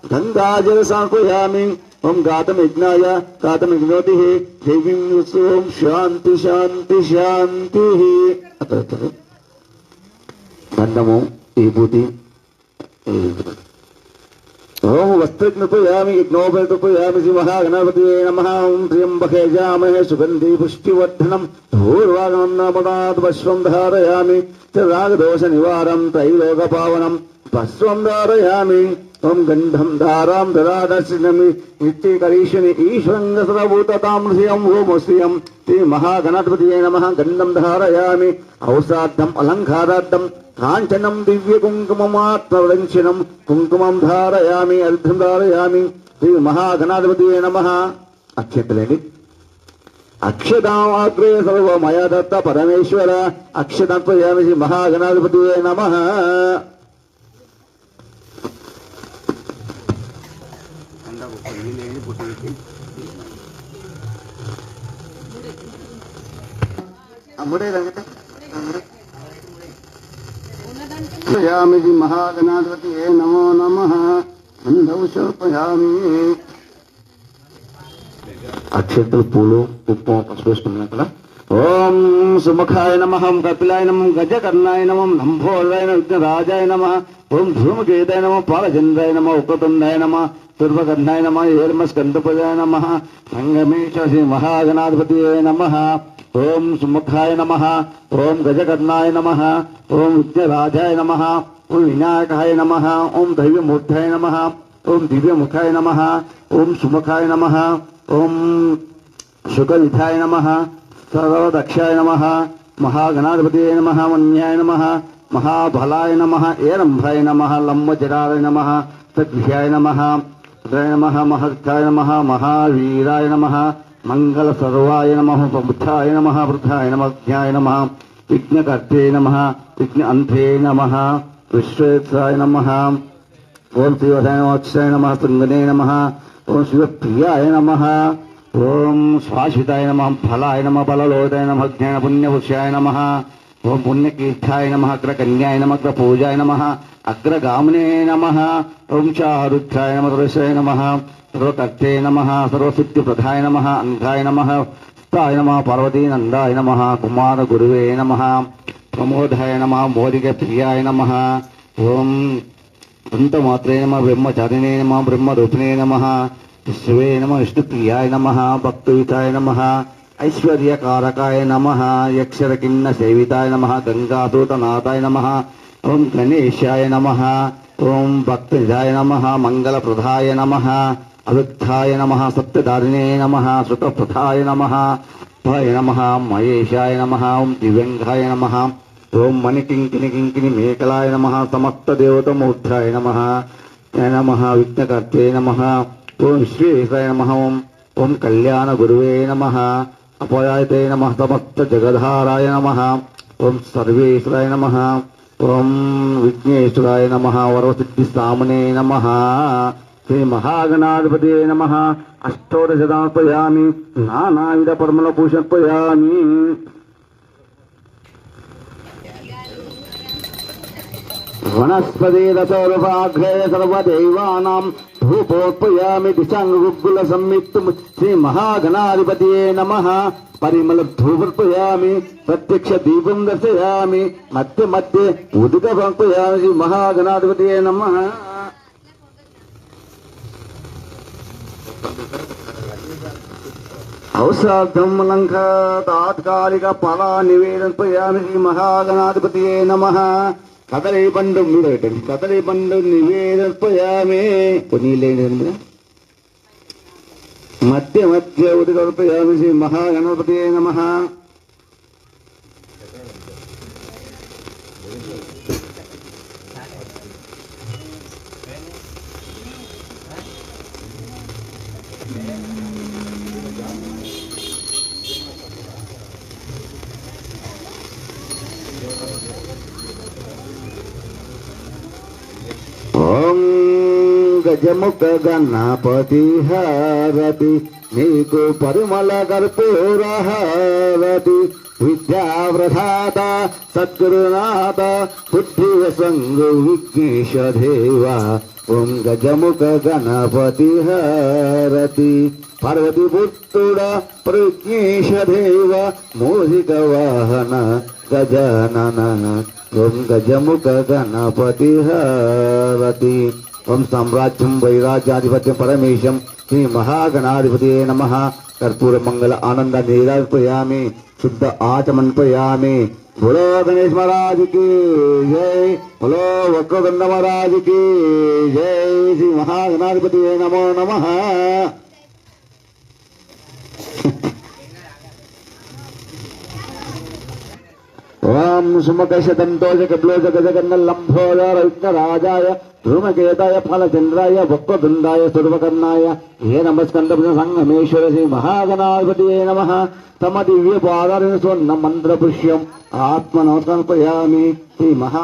गंगाजल समर्पयामि। ओम गातमयज्ञाय गातमयज्ञोतिः देवीं ओम शांति शांति शांति। गंधमु विभूति ओम वस्त्रज्ञापयामि यज्ञोपयामि श्री महागणपतये नमः। ओम त्र्यंबके यजामहे सुगंधि पुष्टिवर्धनम् धूर्वागमनात् पश्वं धारयामि च रागदोष निवारं त्रैलोकपावनं पश्वं धारयामि। ओम गंधम धारां ददादर्शनमि नित्यकरीशनि ईश्वरं सर्वभूततां श्रियं ओम श्रियं श्री महागणपतये नमः। गंधम धारयामि औषाद्धम् अलङ्कारार्थं कांचनं दिव्य कुंकुममात्मवंशनं कुंकुमं धारयामि अर्धं धारयामि श्री महागणाधिपतये नमः। अक्षतलेंడి अक्षदाग्रे सर्वमया दत्त परमेश्वर अक्षदार्पयामि श्री महागणाधिपतये नमः। यामि जी महागणाधिपतये नमो नमः। गंधौ समर्पयामि। अक्षतल पूलो पुष्पों पुष्पस्मरण कला। ओम सुमुखाय नमः। ओम कपिलाय नमः। गजकर्णाय नमः। लंबोदराय नमः। विघ्नराजाय नमः। ओम धूमकेताय नमः। पालचंद्राय नमः। उपतुंडाय नमः। सर्वकर्णाय नमः। हेर्मस्कंदपदाय नमः। संगमेश श्री महागणाधिपतये नमः। ओम सुमुखाय नमः। ओम गजकर्णाय नमः। ओम विघ्नराजाय नमः। ओम विनायकाय नमः। ओम दैव्यमूर्ताय नमः। ओम दिव्यमुखाय नमः। ओम सुमुखाय नमः। ओम शुकविधाय नमः। सर्वदक्षाय नमः। महागणाधिपतये नमः। मन्याय नमः। महाबलाय नमः। एरंभाय नमः। लंबजराय नमः। तद्भ्याय नमः। रुद्राय नमः। महत्ताय नमः। महावीराय नमः। मंगल सर्वाय नमः। बुद्धाय नमः। वृद्धाय नमः। ज्ञाय नमः। विघ्नकर्ते नमः। विघ्न अंधे नमः। विश्वेश्वराय नमः। ओम शिवाय नमः। अक्षय नमः। सुंदने नमः। ओम शिवप्रियाय नमः। ओम स्वाशिताय नमः। फलाय नमः। बललोदाय नमः। ज्ञान पुण्यपुष्याय नमः। ओम पुण्यकीर्थाय नमः। अग्रकन्याय नमः। अग्रपूजाय नमः। अग्रगामिने नमः। ओम चारुद्राय नमः। सर्वेश्वराय नमः। सर्वकर्ते नमः। सर्वसिद्धिप्रदाय नमः। अंगाय नमः। स्थाय नमः। पार्वती नंदाय नमः। कुमार गुरुवे नमः। प्रमोदाय नमः। मोदिकप्रियाय नमः। ओम वृंदमात्रे नमः। ब्रह्मचारिणे नमः। ब्रह्मरूपिणे नमः। शिवे नमः। विष्णुप्रियाय नमः। भक्तयुताय नमः। ऐश्वर्यकारकाय नमः। यक्षरकिन्न सेविताय नमः। गंगादूतनाथाय नमः। ओम गणेशाय नमः। ओम भक्तनिधाय नमः। मंगलप्रदाय नमः। अविद्धाय नमः। सत्यधारिणे नमः। श्रुतप्रदाय नमः। भय नमः। महेशाय नमः। ओम दिव्यंगाय नमः। ओम मणिकिंकिनी किंकिनी मेखलाय नमः। समस्त देवतमूर्धाय नमः। नमः विघ्नकर्ते नमः। ओम विश्वेशाय नमः। ओम कल्याण गुरुवे नमः। अपयायते नमः। समस्त जगद्धाराय नमः। ओम सर्वेश्वराय नमः। ओम विघ्नेश्वराय नमः। वरसिद्धिसामने नमः। श्री महागणाधिपतये नमः। अष्टोदशदार्पयामि। नानाविध परिमलपूषर्पयामि। वनस्पति रसोर्वाघ्रे सर्वदेवानां धूपोत्पयामि। दिशांगुग्गुल संयुक्तं श्री महागणाधिपतये नमः। परिमल धूपर्पयामि। प्रत्यक्ष दीपं दर्शयामि। मध्ये मध्ये उदक समर्पयामि। श्री महागणाधिपतये नमः। औषधम अलंकार तात्कालिक फला निवेदनपयामि। श्री महागणाधिपतये नमः। कदली पंडु कदली पंडु निवेदनपयामि। मध्य मध्य उदकर्पयामि। श्री महागणपतये नमः। ओम गजमुख गणपति हारति। नीको परिमल कर्पूर हारति। विद्याप्रदाता सद्गुरुनाथ बुद्धि संग विघ्नेश देवा ఓం గజముఖ గణపతి హారతి పార్వతి పుత్రుడ ప్రజ్ఞేశ దేవ మోహిక వాహన గజానన ఓం గజముఖ గణపతి హారతి ఓం సామ్రాజ్యం వైరాజ్యాధిపత్యం పరమేశం శ్రీ మహాగణాధిపతి నమః कर्पूर मंगल आनंद निरापयामी शुद्ध आचमनपयामी बोलो गणेश महाराज की जय बोलो वक्रतुंड महाराज की जय श्री महागणाधिपति नमो नमः ओम सुमुखशतंतोष कपिलोष गजकर्ण लंबोदर विघ्नराजाय ध्रुमकेताय फलचंद्राय वक्रतुंडाय सर्वकर्णाय हे नमस्कंद संगमेश्वर श्री महागणाधिपति नमः तम दिव्य पादार स्वर्ण मंत्र पुष्यम आत्मनोत्पयामि श्री महा